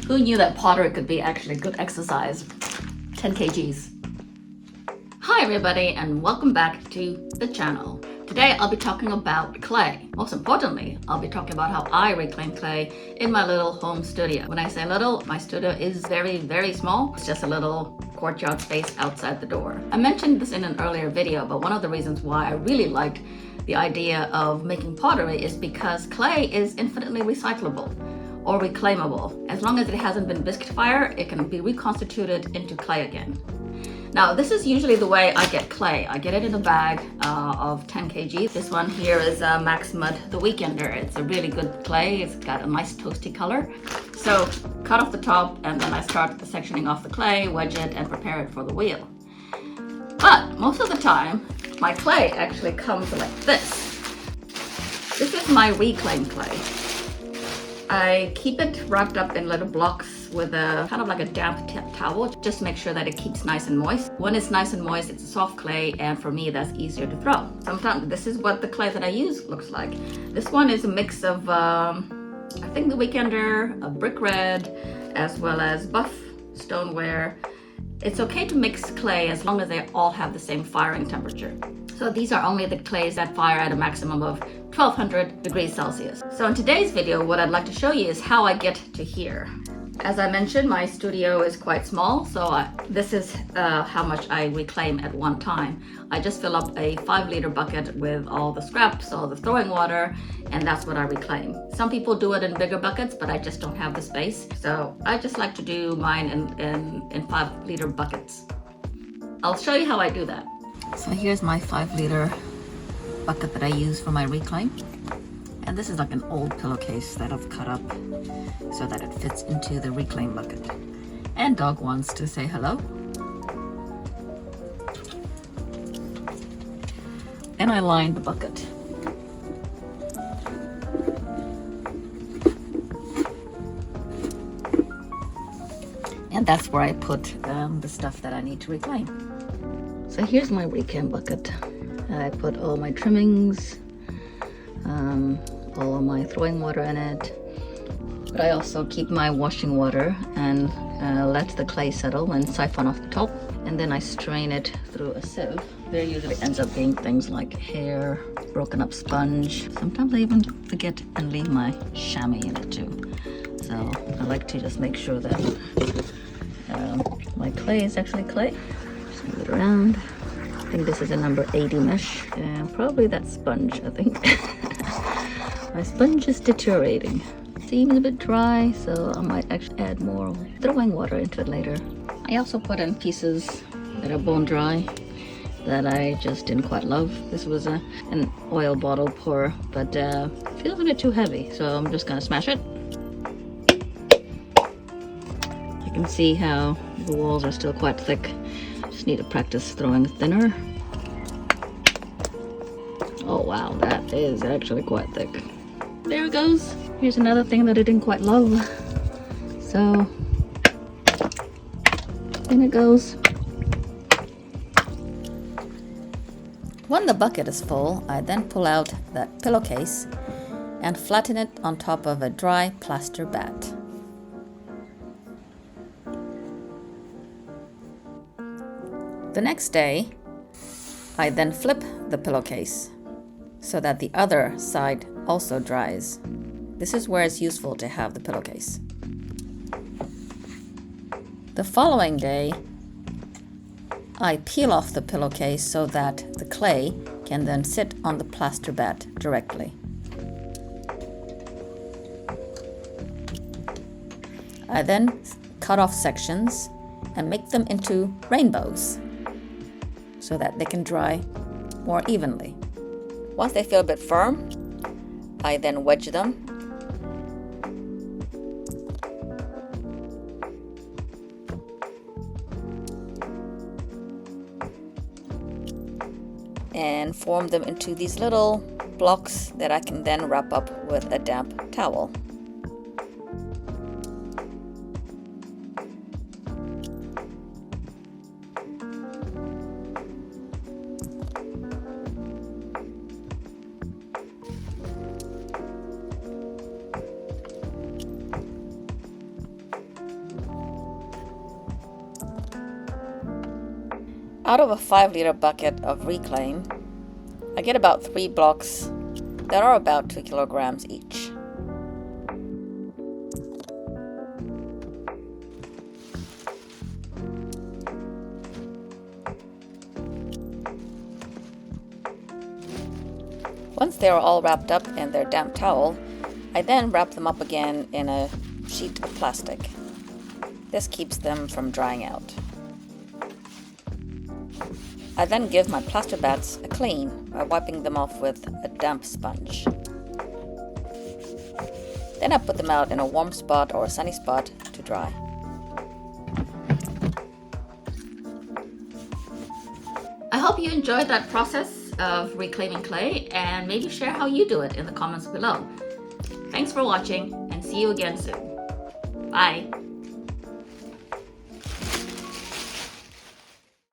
Who knew that pottery could be actually good exercise? 10 kgs. Hi everybody and welcome back to the channel. Today I'll be talking about clay. Most importantly, I'll be talking about how I reclaim clay in my little home studio. When I say little, my studio is very small. It's just a little courtyard space outside the door. I mentioned this in an earlier video, but one of the reasons why I really liked the idea of making pottery is because clay is infinitely recyclable or reclaimable. As long as it hasn't been biscuit fire, it can be reconstituted into clay again. Now, this is usually the way I get clay. I get it in a bag of 10 kg. This one here is Max Mud The Weekender. It's a really good clay. It's got a nice toasty color. So cut off the top and then I start sectioning off the clay, wedge it, and prepare it for the wheel. But most of the time, my clay actually comes like this. This is my reclaimed clay. I keep it wrapped up in little blocks with a kind of like a damp towel, just to make sure that it keeps nice and moist. When it's nice and moist, it's a soft clay, and for me, that's easier to throw. Sometimes this is what the clay that I use looks like. This one is a mix of, I think The Weekender, a brick red, as well as buff stoneware. It's okay to mix clay as long as they all have the same firing temperature. So these are only the clays that fire at a maximum of 1200 degrees Celsius. So in today's video, what I'd like to show you is how I get to here. As I mentioned, my studio is quite small, so this is how much I reclaim at one time. I just fill up a 5-liter bucket with all the scraps, all the throwing water, and that's what I reclaim. Some people do it in bigger buckets, but I just don't have the space. So I just like to do mine in 5-liter buckets. I'll show you how I do that. So here's my 5-liter bucket that I use for my reclaim. And this is like an old pillowcase that I've cut up so that it fits into the reclaim bucket. And dog wants to say hello. And I line the bucket. And that's where I put the stuff that I need to reclaim. So here's my reclaim bucket. I put all my trimmings, all of my throwing water in it. But I also keep my washing water and let the clay settle and siphon off the top. And then I strain it through a sieve. There usually ends up being things like hair, broken up sponge. Sometimes I even forget and leave my chamois in it too. So I like to just make sure that my clay is actually clay. Just move it around. I think this is a number 80 mesh. And probably that sponge, I think. My sponge is deteriorating. Seems a bit dry, so I might actually add more throwing water into it later. I also put in pieces that are bone dry that I just didn't quite love. This was an oil bottle pour, but feels a bit too heavy, so I'm just gonna smash it. You can see how the walls are still quite thick. Just need to practice throwing thinner. Oh wow, that is actually quite thick. There it goes. Here's another thing that I didn't quite love. So, in it goes. When the bucket is full, I then pull out that pillowcase and flatten it on top of a dry plaster bat. The next day, I then flip the pillowcase so that the other side also dries. This is where it's useful to have the pillowcase. The following day, I peel off the pillowcase so that the clay can then sit on the plaster bat directly. I then cut off sections and make them into rainbows so that they can dry more evenly. Once they feel a bit firm, I then wedge them. And form them into these little blocks that I can then wrap up with a damp towel. Out of a 5-liter bucket of reclaim, I get about 3 blocks that are about 2 kilograms each. Once they are all wrapped up in their damp towel, I then wrap them up again in a sheet of plastic. This keeps them from drying out. I then give my plaster bats a clean by wiping them off with a damp sponge. Then I put them out in a warm spot or a sunny spot to dry. I hope you enjoyed that process of reclaiming clay, and maybe share how you do it in the comments below. Thanks for watching, and see you again soon. Bye!